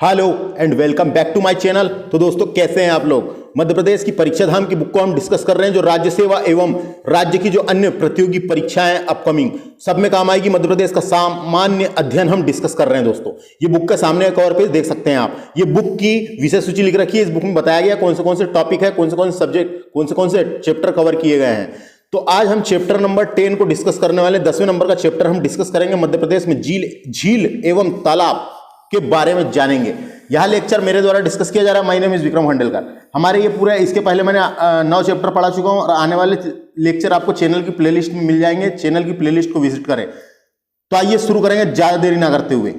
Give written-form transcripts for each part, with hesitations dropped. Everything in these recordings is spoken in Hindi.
Hello and welcome back to my channel. तो दोस्तों कैसे हैं आप लोग। मध्य प्रदेश की परीक्षा धाम की बुक को हम डिस्कस कर रहे हैं, जो राज्य सेवा एवं राज्य की जो अन्य प्रतियोगी परीक्षाएं अपकमिंग सब में काम आएगी। मध्य प्रदेश का सामान्य अध्ययन हम डिस्कस कर रहे हैं दोस्तों। ये बुक का सामने कवर पेज देख सकते हैं आप। ये बुक की विषय सूची लिख रखी है। इस बुक में बताया गया कौन से टॉपिक है, कौन से सब्जेक्ट, कौन से चैप्टर कवर किए गए हैं। तो आज हम चैप्टर नंबर 10 को डिस्कस करने वाले। 10वें नंबर का चैप्टर हम डिस्कस करेंगे। मध्य प्रदेश में झील एवं तालाब के बारे में जानेंगे। यह लेक्चर मेरे द्वारा डिस्कस किया जा रहा है। My name is Vikram Khandelkar. हमारे ये पूरा, इसके पहले मैंने 9 चैप्टर पढ़ा चुका हूं और आने वाले लेक्चर आपको चैनल की प्लेलिस्ट में मिल जाएंगे। चैनल की प्लेलिस्ट को विजिट करें। तो आइए शुरू करेंगे ज्यादा देरी ना करते हुए।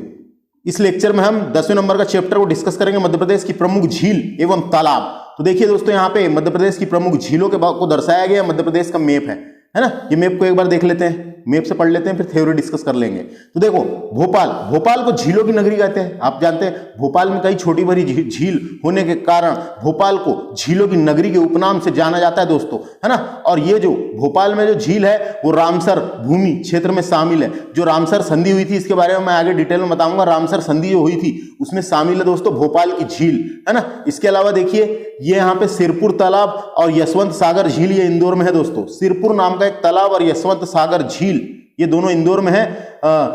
इस लेक्चर में हम 10वें नंबर का चैप्टर को डिस्कस करेंगे, मध्य प्रदेश की प्रमुख झील एवं तालाब। तो देखिए दोस्तों, यहाँ पे मध्य प्रदेश की प्रमुख झीलों के को दर्शाया गया। मध्य प्रदेश का मैप है ना। ये मैप को एक बार देख लेते हैं, मैप से पढ़ लेते हैं, फिर थ्योरी डिस्कस कर लेंगे। तो देखो, भोपाल को झीलों की नगरी कहते हैं। आप जानते हैं भोपाल में कई छोटी बड़ी झील होने के कारण भोपाल को झीलों की नगरी के उपनाम से जाना जाता है दोस्तों, है ना। और ये जो भोपाल में जो झील है वो रामसर भूमि क्षेत्र में शामिल है। जो रामसर संधि हुई थी, इसके बारे में मैं आगे डिटेल में बताऊंगा। रामसर संधि जो हुई थी उसमें शामिल है दोस्तों भोपाल की झील, है ना। इसके अलावा देखिए, ये यहाँ पे सिरपुर तालाब और यशवंत सागर झील, ये इंदौर में है दोस्तों। सिरपुर नाम का एक तालाब और यशवंत सागर झील, ये दोनों इंदौर में है।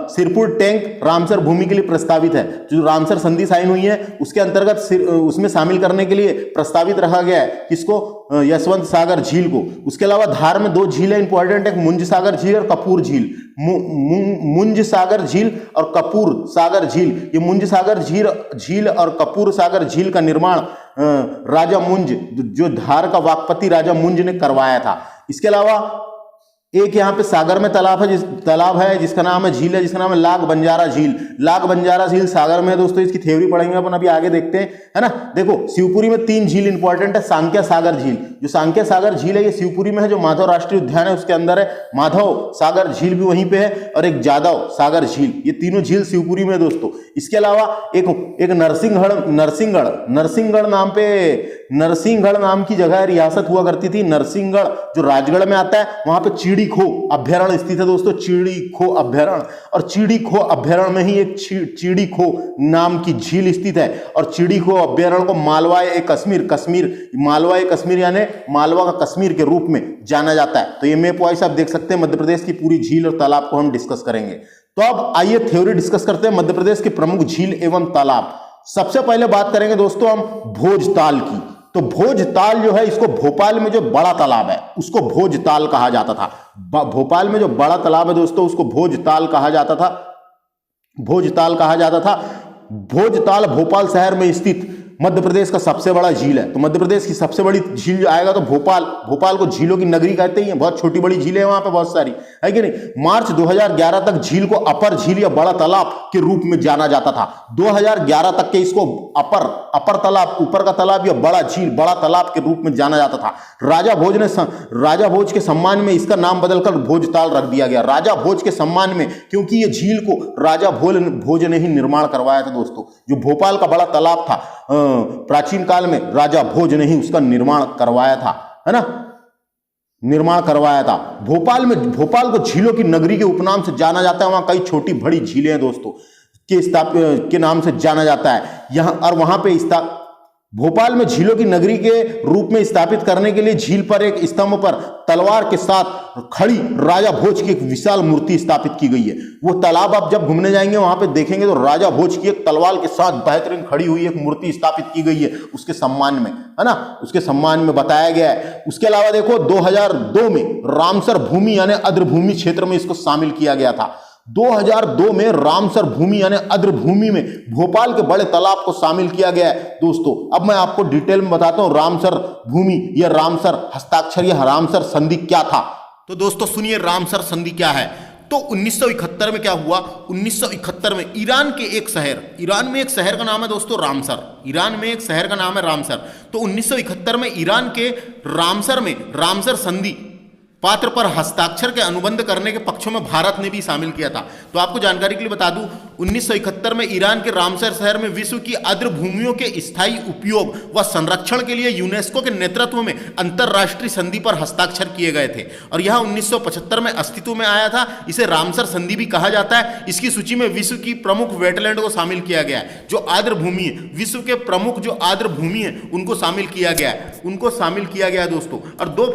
सिरपुर टैंक रामसर भूमि के लिए प्रस्तावित है। जो रामसर संधि साइन हुई है उसके अंतर्गत उसमें शामिल करने के लिए प्रस्तावित रखा गया है। किसको? यशवंत सागर झील को। उसके अलावा धार में 2 झीलें इंपॉर्टेंट है, मुंज सागर झील और कपूर झील। मुंज सागर झील और कपूर सागर झील, ये मुंज सागर झील और कपूर सागर झील का निर्माण राजा मुंज, जो धार का वाकपति राजा मुंज ने करवाया था। इसके अलावा एक यहाँ पे सागर में तालाब है जिसका नाम है झील है, जिसका नाम है लाग बंजारा झील। लाग बंजारा झील सागर में है दोस्तों। इसकी थ्योरी पढ़ेंगे अपन, अभी आगे देखते हैं, है ना। देखो, शिवपुरी में 3 झील इंपॉर्टेंट है। सांक्या सागर झील, जो सांक्या सागर झील है ये शिवपुरी में है। जो माधव राष्ट्रीय उद्यान है उसके अंदर है। माधव सागर झील भी वहीं पे है और एक जादव सागर झील, ये तीनों झील शिवपुरी में है दोस्तों। इसके अलावा एक नरसिंहगढ़ नाम की जगह रियासत हुआ करती थी। नरसिंहगढ़ जो राजगढ़ में आता है, वहां पे चीड़ी खो अभ्यारण्य स्थित है दोस्तों। चीड़ी खो अभ्यारण्य, और चीड़ी खो अभ्यारण्य में ही एक चीड़ी खो नाम की झील स्थित है। और चीड़ी खो अभ्यारण्य को मालवाए कश्मीर यानी मालवा का कश्मीर के रूप में जाना जाता है। तो ये मैप वाइज आप देख सकते हैं। मध्य प्रदेश की पूरी झील और तालाब को हम डिस्कस करेंगे। तो अब आइए थ्योरी डिस्कस करते हैं मध्य प्रदेश के प्रमुख झील एवं तालाब। सबसे पहले बात करेंगे दोस्तों हम भोजताल की। तो भोजताल जो है, इसको भोपाल में जो बड़ा तालाब है उसको भोजताल कहा जाता था। भोपाल में जो बड़ा तालाब है दोस्तों उसको भोजताल कहा जाता था। भोजताल भोपाल शहर में स्थित मध्य प्रदेश का सबसे बड़ा झील है। तो मध्य प्रदेश की सबसे बड़ी झील जो आएगा तो भोपाल को झीलों की नगरी कहते ही हैं। बहुत छोटी बड़ी झीलें हैं वहां पे, बहुत सारी, है कि नहीं। मार्च 2011 तक झील को अपर झील या बड़ा तालाब के रूप में जाना जाता था। 2011 तक के इसको अपर तालाब, ऊपर का तालाब या बड़ा झील, बड़ा तालाब के रूप में जाना जाता था। राजा भोज के सम्मान में इसका नाम बदलकर भोजताल रख दिया गया। राजा भोज के सम्मान में, क्योंकि ये झील को राजा भोज ने ही निर्माण करवाया था दोस्तों। जो भोपाल का बड़ा तालाब था, प्राचीन काल में राजा भोज ने ही उसका निर्माण करवाया था, है ना। भोपाल को झीलों की नगरी के उपनाम से जाना जाता है। वहां कई छोटी बड़ी झीलें हैं दोस्तों के नाम से जाना जाता है। यहां और वहां पे भोपाल में झीलों की नगरी के रूप में स्थापित करने के लिए झील पर एक स्तंभ पर तलवार के साथ खड़ी राजा भोज की एक विशाल मूर्ति स्थापित की गई है। वो तालाब आप जब घूमने जाएंगे वहां पे देखेंगे तो राजा भोज की एक तलवार के साथ बेहतरीन खड़ी हुई एक मूर्ति स्थापित की गई है उसके सम्मान में, है ना। उसके सम्मान में बताया गया है। उसके अलावा देखो, 2002 में रामसर भूमि यानी अद्र भूमि क्षेत्र में इसको शामिल किया गया था। 2002 में रामसर भूमि यानी अद्र भूमि में भोपाल के बड़े तालाब को शामिल किया गया है दोस्तों। अब मैं आपको डिटेल में बताता हूं रामसर भूमि या रामसर हस्ताक्षर या रामसर संधि क्या था। तो दोस्तों सुनिए, रामसर संधि क्या है। तो 1971 में क्या हुआ? 1971 में ईरान में एक शहर का नाम है दोस्तों रामसर। तो 1971 में ईरान के रामसर में रामसर संधि पात्र पर हस्ताक्षर के अनुबंध करने के पक्षों में भारत ने भी शामिल किया था। तो आपको जानकारी के लिए बता दूं, 1971 में ईरान के रामसर शहर में विश्व की आर्द्र भूमियों के स्थायी उपयोग व संरक्षण के लिए यूनेस्को के नेतृत्व में अंतरराष्ट्रीय संधि पर हस्ताक्षर किए गए थे और यह 1975 में अस्तित्व में आया था। इसे रामसर संधि भी कहा जाता है। इसकी सूची में विश्व की प्रमुख वेटलैंड को शामिल किया गया है, जो आर्द्र भूमि है। विश्व के प्रमुख जो आर्द्र भूमि है उनको शामिल किया गया है, उनको शामिल किया गया दोस्तों। और 2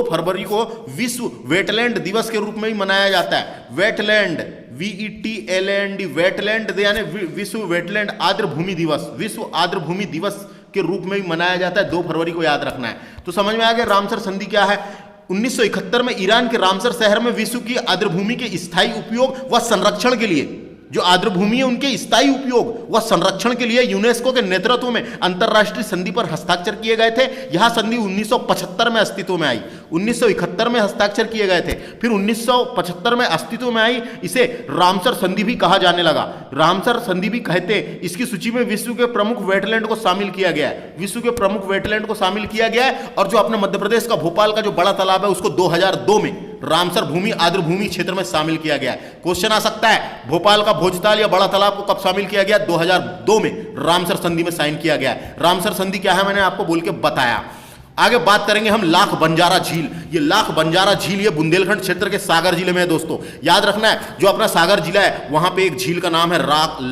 फरवरी को विश्व वेटलैंड दिवस के रूप में ही मनाया जाता है। वेटलैंड VETLAND वेटलैंड यानी विश्व वेटलैंड आर्द्र भूमि दिवस, विश्व आर्द्र भूमि दिवस के रूप में ही मनाया जाता है। 2 फरवरी को याद रखना है। तो समझ में आ गया रामसर संधि क्या है। 1971 में ईरान के रामसर शहर में विश्व की आर्द्र भूमि के स्थायी उपयोग व संरक्षण के लिए, जो आर्द्र भूमि है उनके स्थायी उपयोग व संरक्षण के लिए यूनेस्को के नेतृत्व में अंतरराष्ट्रीय संधि पर हस्ताक्षर किए गए थे। यह संधि 1975 में अस्तित्व में आई। 1971 में हस्ताक्षर किए गए थे, फिर 1975 में अस्तित्व में आई। इसे रामसर संधि भी कहा जाने लगा, रामसर संधि भी कहते हैं। इसकी सूची में विश्व के प्रमुख वेटलैंड को शामिल किया गया है, विश्व के प्रमुख वेटलैंड को शामिल किया गया है। और जो अपने मध्य प्रदेश का भोपाल का जो बड़ा तालाब है उसको 2002 में रामसर भूमि आर्द्र भूमि क्षेत्र में शामिल किया गया है। क्वेश्चन आ सकता है भोपाल का भोजताल या बड़ा तालाब को कब शामिल किया गया? 2002 में रामसर संधि में साइन किया गया है। रामसर संधि क्या है मैंने आपको बोल के बताया। आगे बात करेंगे हम लाख बंजारा झील। ये लाख बंजारा झील ये बुंदेलखंड क्षेत्र के सागर जिले में है दोस्तों। याद रखना है जो अपना सागर जिला है वहां पे एक झील का नाम है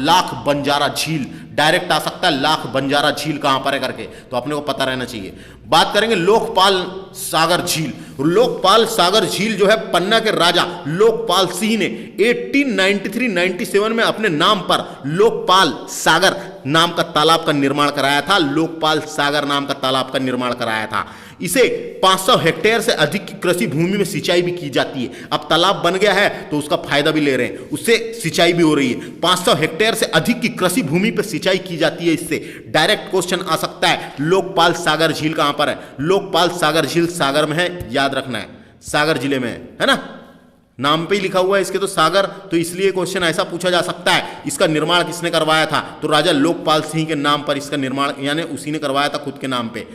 लाख बंजारा झील। डायरेक्ट आ सकता है लाख बंजारा झील कहां पर है करके, तो अपने को पता रहना चाहिए। बात करेंगे लोकपाल सागर झील। लोकपाल सागर झील जो है पन्ना के राजा लोकपाल सिंह ने 1893-97 में अपने नाम पर लोकपाल सागर नाम का तालाब का निर्माण कराया था। लोकपाल सागर नाम का तालाब का निर्माण कराया था। इसे 500 हेक्टेयर से अधिक की कृषि भूमि में सिंचाई भी की जाती है। अब तालाब बन गया है तो उसका फायदा भी ले रहे हैं, उससे सिंचाई भी हो रही है। 500 हेक्टेयर से अधिक की कृषि भूमि पर सिंचाई की जाती है। इससे डायरेक्ट क्वेश्चन आ सकता है लोकपाल सागर झील कहां पर है? लोकपाल सागर झील सागर में है, याद रखना है, सागर जिले में है ना। नाम पे ही लिखा हुआ है इसके तो सागर, तो इसलिए क्वेश्चन ऐसा पूछा जा सकता है इसका निर्माण किसने करवाया था? तो राजा लोकपाल सिंह के नाम पर इसका निर्माण, यानी उसी ने करवाया था खुद के नाम पे।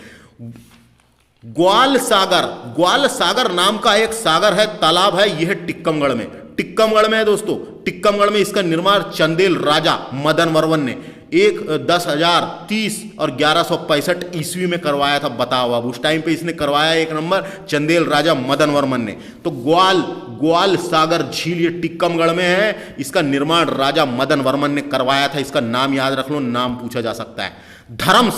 ग्वाल सागर नाम का एक सागर है, तालाब है, यह टिक्कमगढ़ में, टिक्कमगढ़ में है दोस्तों। टिक्कमगढ़ में इसका निर्माण चंदेल राजा मदन वर्मन ने 10,030 और 1165 ईस्वी में करवाया था। बताओ अब उस टाइम पे इसने करवाया एक नंबर चंदेल राजा मदन वर्मन ने। तो ग्वाल सागर झील ये टिक्कमगढ़ में है। इसका निर्माण राजा मदन वर्मन ने करवाया था। इसका नाम याद रख लो, नाम पूछा जा सकता है। धर्म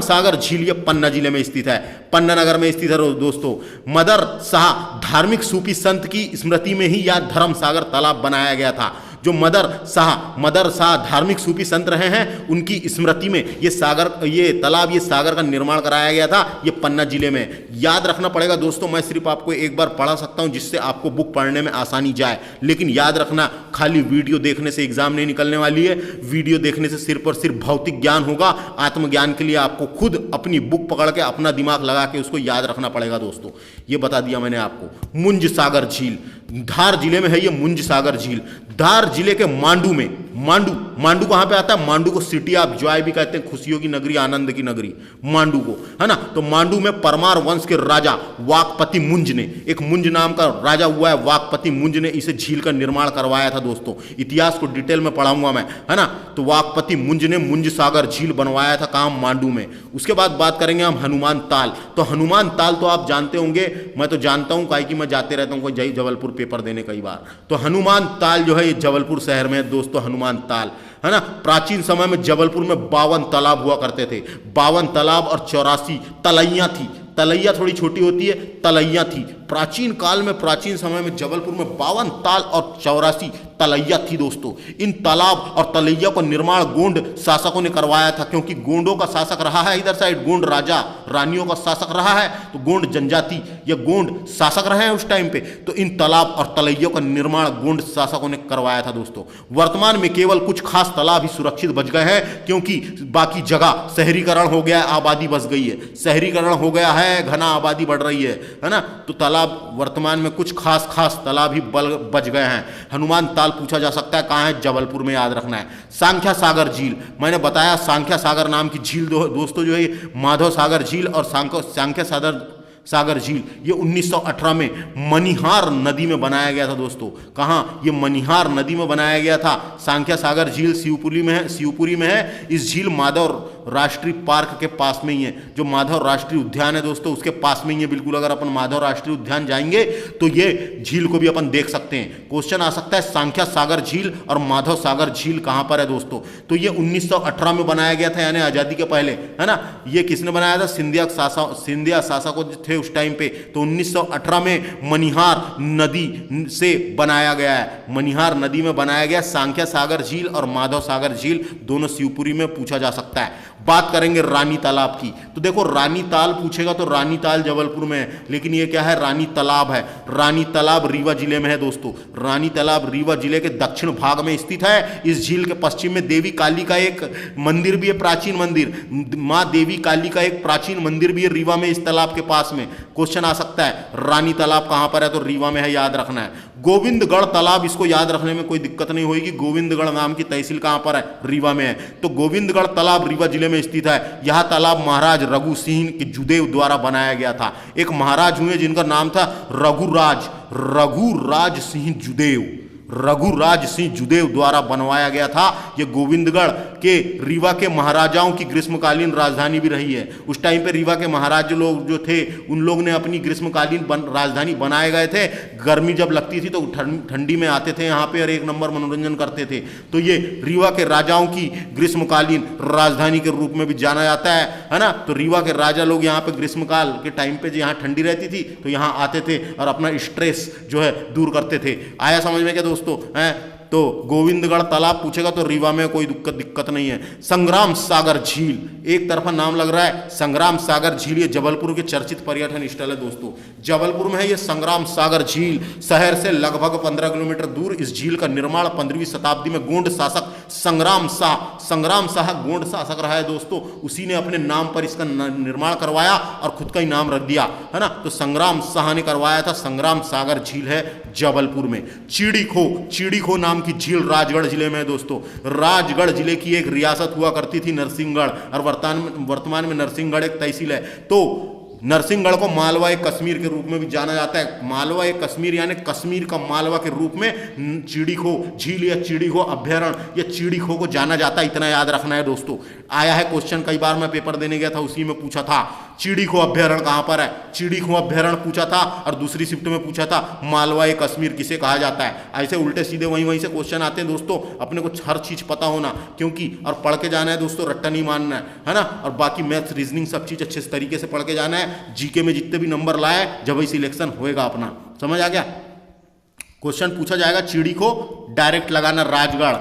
सागर झील ये पन्ना जिले में स्थित है, पन्ना नगर में स्थित है दोस्तों। मदर शाह धार्मिक सूफी संत की स्मृति में ही यह धर्म सागर तालाब बनाया गया था। जो मदर शाह धार्मिक सूफी संत रहे हैं उनकी स्मृति में ये तालाब ये सागर का निर्माण कराया गया था। ये पन्ना जिले में। याद रखना पड़ेगा दोस्तों, मैं सिर्फ आपको एक बार पढ़ा सकता हूं जिससे आपको बुक पढ़ने में आसानी जाए, लेकिन याद रखना खाली वीडियो देखने से एग्जाम नहीं निकलने वाली है। वीडियो देखने से सिर्फ और सिर्फ भौतिक ज्ञान होगा। आत्मज्ञान के लिए आपको खुद अपनी बुक पकड़ के अपना दिमाग लगा के उसको याद रखना पड़ेगा दोस्तों। ये बता दिया मैंने आपको। मुंज सागर झील धार जिले में है। ये मुंज सागर झील धार जिले के मांडू में, मांडू कहां पे आता है? मांडू को सिटी ऑफ जॉय भी कहते हैं, खुशियों की नगरी, आनंद की नगरी मांडू को, है ना। तो मांडू में परमार वंश के राजा वाकपति मुंज ने, एक मुंज नाम का राजा हुआ है वाकपति मुंज ने इसे झील का निर्माण करवाया था दोस्तों। इतिहास को डिटेल में पढ़ाऊंगा मैं, है ना। तो वाकपति मुंज ने मुंज सागर झील बनवाया था कहां? मांडू में। उसके बाद बात करेंगे हम हनुमान ताल। तो हनुमान ताल तो आप जानते होंगे, मैं तो जानता हूं काहे कि मैं जाते रहता हूं कोई जबलपुर पेपर देने कई बार। तो हनुमान ताल जो है ये जबलपुर शहर में है दोस्तों। हनुमान ताल, है ना। प्राचीन समय में जबलपुर में 52 तालाब हुआ करते थे। 52 तालाब और 84 तलैया थी। तलैया थोड़ी छोटी होती है, तलैया थी। प्राचीन काल में, प्राचीन समय में जबलपुर में 52 ताल और 84 तलैया थी दोस्तों। इन तालाब और तलैया का निर्माण गोंड शासकों ने करवाया था, क्योंकि गोंडों का शासक रहा है इधर साइड, गोंड राजा रानियों का शासक रहा है, तो गोंड जनजाति या गोंड शासक रहे हैं उस टाइम पे। तो इन तालाब और तलैयों का निर्माण गोंड शासकों ने करवाया था दोस्तों। वर्तमान में केवल कुछ खास तालाब ही सुरक्षित बच गए हैं, क्योंकि बाकी जगह शहरीकरण हो गया है, आबादी बस गई है, शहरीकरण हो गया है, घना आबादी बढ़ रही है ना। तो तालाब वर्तमान में कुछ खास तालाब ही बच गए हैं। हनुमान ताल पूछा जा सकता है कहां है? जबलपुर में, याद रखना है। सांख्या सागर झील, मैंने बताया सांख्या सागर नाम की झील दोस्तों जो है माधव सागर झील और सांख्या सागर झील ये 1918 में मनिहार नदी में बनाया गया था दोस्तों। कहाँ? ये मनिहार नदी में बनाया गया था। सांख्या सागर झील शिवपुरी में है। इस झील माधव राष्ट्रीय पार्क के पास में ही है। जो माधव राष्ट्रीय उद्यान है दोस्तों उसके पास में ही है बिल्कुल। अगर अपन माधव राष्ट्रीय उद्यान जाएंगे तो ये झील को भी अपन देख सकते हैं। क्वेश्चन आ सकता है सांख्या सागर झील और माधव सागर झील कहां पर है दोस्तों? तो ये 1918 में बनाया गया था, यानी आजादी के पहले, है ना। ये किसने बनाया था? सिंधिया शासक थे उस टाइम पे। तो 1918 में मनिहार नदी से बनाया गया है। मनिहार नदी में बनाया गया सांख्या सागर झील और माधव सागर झील, दोनों शिवपुरी में पूछा जा सकता है। बात करेंगे रानी तालाब की, तो देखो रानी ताल पूछेगा तो रानी ताल जबलपुर में है, लेकिन ये क्या है? रानी तालाब है। रानी तालाब रीवा जिले में है दोस्तों। रानी तालाब रीवा जिले के दक्षिण भाग में स्थित है। इस झील के पश्चिम में देवी काली का एक मंदिर भी है, प्राचीन मंदिर। मां देवी काली का एक प्राचीन मंदिर भी है रीवा में, इस तालाब के पास में। क्वेश्चन आ सकता है रानी तालाब कहां पर है? तो रीवा में है, याद रखना है। गोविंदगढ़ तालाब, इसको याद रखने में कोई दिक्कत नहीं होगी। गोविंदगढ़ नाम की तहसील कहां पर है? रीवा में है। तो गोविंदगढ़ तालाब रीवा जिले में स्थित है। यह तालाब महाराज रघु सिंह के जुदेव द्वारा बनाया गया था। एक महाराज हुए जिनका नाम था रघुराज सिंह जुदेव। रघुराज सिंह जुदेव द्वारा बनवाया गया था। यह गोविंदगढ़ के रीवा के महाराजाओं की ग्रीष्मकालीन राजधानी भी रही है। उस टाइम पे रीवा के महाराज लोग जो थे उन लोग ने अपनी ग्रीष्मकालीन राजधानी बनाए गए थे। गर्मी जब लगती थी तो ठंडी में आते थे यहाँ पे और एक नंबर मनोरंजन करते थे। तो ये रीवा के राजाओं की ग्रीष्मकालीन राजधानी के रूप में भी जाना जाता है ना। तो रीवा के राजा लोग यहाँ पे ग्रीष्मकाल के टाइम पे यहाँ ठंडी रहती थी तो यहाँ आते थे और अपना स्ट्रेस जो है दूर करते थे। आया समझ में क्या दोस्तों? तो गोविंदगढ़ तालाब पूछेगा तो रीवा में कोई दिक्कत नहीं है। संग्राम सागर झील, एक तरफा नाम लग रहा है संग्राम सागर झील, ये जबलपुर के चर्चित पर्यटन स्थल है दोस्तों। जबलपुर में है ये संग्राम सागर झील। शहर से लगभग 15 किलोमीटर दूर इस झील का निर्माण 15वीं शताब्दी में गोंड शासक संग्राम शाह गोंड शासक रहा है दोस्तों। उसी ने अपने नाम पर इसका निर्माण करवाया और खुद का ही नाम रख दिया, है ना। तो संग्राम शाह ने करवाया था। संग्राम सागर झील है जबलपुर में। चीड़ीखो नाम की झील राजगढ़ जिले में है दोस्तों। राजगढ़ जिले की एक रियासत हुआ करती थी नरसिंहगढ़, और वर्तमान में नरसिंहगढ़ एक तहसील है। तो नरसिंहगढ़ को मालवा ए कश्मीर के रूप में भी जाना जाता है। मालवा ए कश्मीर यानी कश्मीर का मालवा के रूप में चीड़ीखो झील या चीड़ीखो अभ्यारण्य या चीड़ीखो को जाना जाता है। इतना याद रखना है दोस्तों। आया है क्वेश्चन, कई बार मैं पेपर देने गया था उसी में पूछा था चीड़ीखो अभ्यारण्य कहां पर है। चीड़ीखो अभ्यारण्य पूछा था और दूसरी शिफ्ट में पूछा था मालवा ए कश्मीर किसे कहा जाता है। ऐसे उल्टे सीधे वहीं से क्वेश्चन आते हैं दोस्तों। अपने को हर चीज पता होना, क्योंकि और पढ़ के जाना है दोस्तों, रट्टा नहीं मानना है ना। और बाकी मैथ्स रीजनिंग सब चीज अच्छे तरीके से पढ़ के जाना है। जीके में जितने भी नंबर लाए जब ही सिलेक्शन होएगा अपना, समझ आ गया। क्वेश्चन पूछा जाएगा चीड़ीखो, डायरेक्ट लगाना राजगढ़,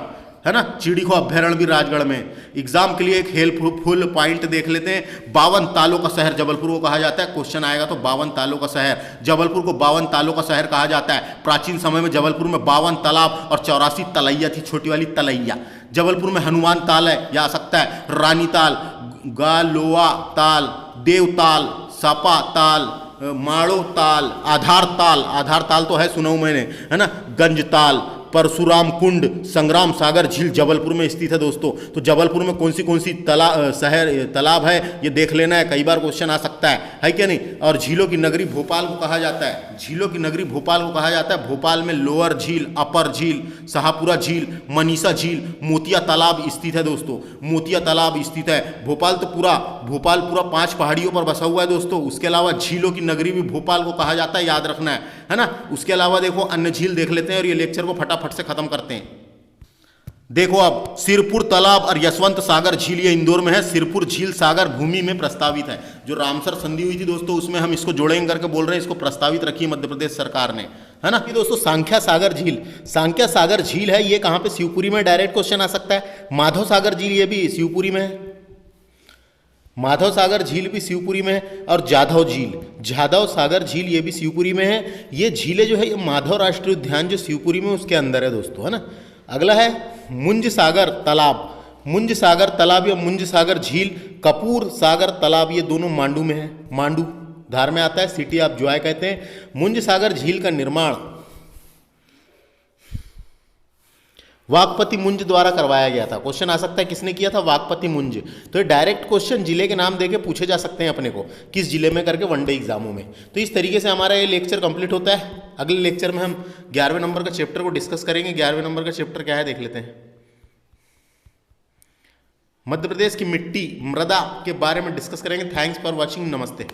है ना। चीड़ीखो अभ्यारण्य भी राजगढ़ में। एग्जाम के लिए एक हेल्पफुल पॉइंट देख लेते हैं। 52 तालों का शहर जबलपुर को कहा जाता है। क्वेश्चन आएगा तो 52 तालों का शहर, जबलपुर को 52 तालों का शहर कहा जाता है। प्राचीन समय में जबलपुर में 52 तालाब और 84 तलैया थी, छोटी वाली तलैया। जबलपुर में हनुमान ताल है, या आ सकता है रानी ताल, गालोआ ताल, देवताल, सापा ताल, माड़ो ताल, आधार ताल तो है, सुनाऊं मैंने, है ना। गंज ताल, परशुराम कुंड, संग्राम सागर झील जबलपुर में स्थित है दोस्तों। तो जबलपुर में कौन सी तालाब है ये देख लेना है, कई बार क्वेश्चन आ सकता है क्या नहीं। और झीलों की नगरी भोपाल को कहा जाता है। झीलों की नगरी भोपाल को कहा जाता है। भोपाल में लोअर झील, अपर झील, शाहपुरा झील, मनीषा झील, मोतिया तालाब स्थित है दोस्तों। मोतिया तालाब स्थित है। भोपाल पूरा 5 पहाड़ियों पर बसा हुआ है दोस्तों। उसके अलावा झीलों की नगरी भी भोपाल को कहा जाता है, याद रखना है ना। उसके अलावा देखो अन्य झील देख लेते हैं और ये लेक्चर को फटाफट से खत्म करते हैं। देखो अब सिरपुर तालाब और यशवंत सागर झील, ये इंदौर में है। सिरपुर झील सागर भूमि में प्रस्तावित है। जो रामसर संधि हुई थी दोस्तों उसमें हम इसको जोड़ेंगे करके बोल रहे हैं, इसको प्रस्तावित रखी मध्य प्रदेश सरकार ने, है ना। दोस्तों सांख्या सागर झील है, ये कहां पे? शिवपुरी में। डायरेक्ट क्वेश्चन आ सकता है। माधव सागर झील, ये भी शिवपुरी में है। माधव सागर झील भी शिवपुरी में है। और जाधव सागर झील ये भी शिवपुरी में है। ये झीलें जो है ये माधव राष्ट्रीय उद्यान जो शिवपुरी में उसके अंदर है दोस्तों, है ना। अगला है मुंज सागर तालाब या मुंज सागर झील, कपूर सागर तालाब, ये दोनों मांडू में है। मांडू धार में आता है, सिटी ऑफ जॉय कहते हैं। मुंज सागर झील का निर्माण वाकपति मुंज द्वारा करवाया गया था। क्वेश्चन आ सकता है किसने किया था, वाकपति मुंज। तो ये डायरेक्ट क्वेश्चन जिले के नाम देके पूछे जा सकते हैं अपने को, किस जिले में करके वनडे एग्जामों में। तो इस तरीके से हमारा ये लेक्चर कंप्लीट होता है। अगले लेक्चर में हम 11वें नंबर का चैप्टर को डिस्कस करेंगे। 11वें नंबर का चैप्टर क्या है देख लेते हैं। मध्य प्रदेश की मिट्टी, मृदा के बारे में डिस्कस करेंगे। थैंक्स फॉर वॉचिंग, नमस्ते।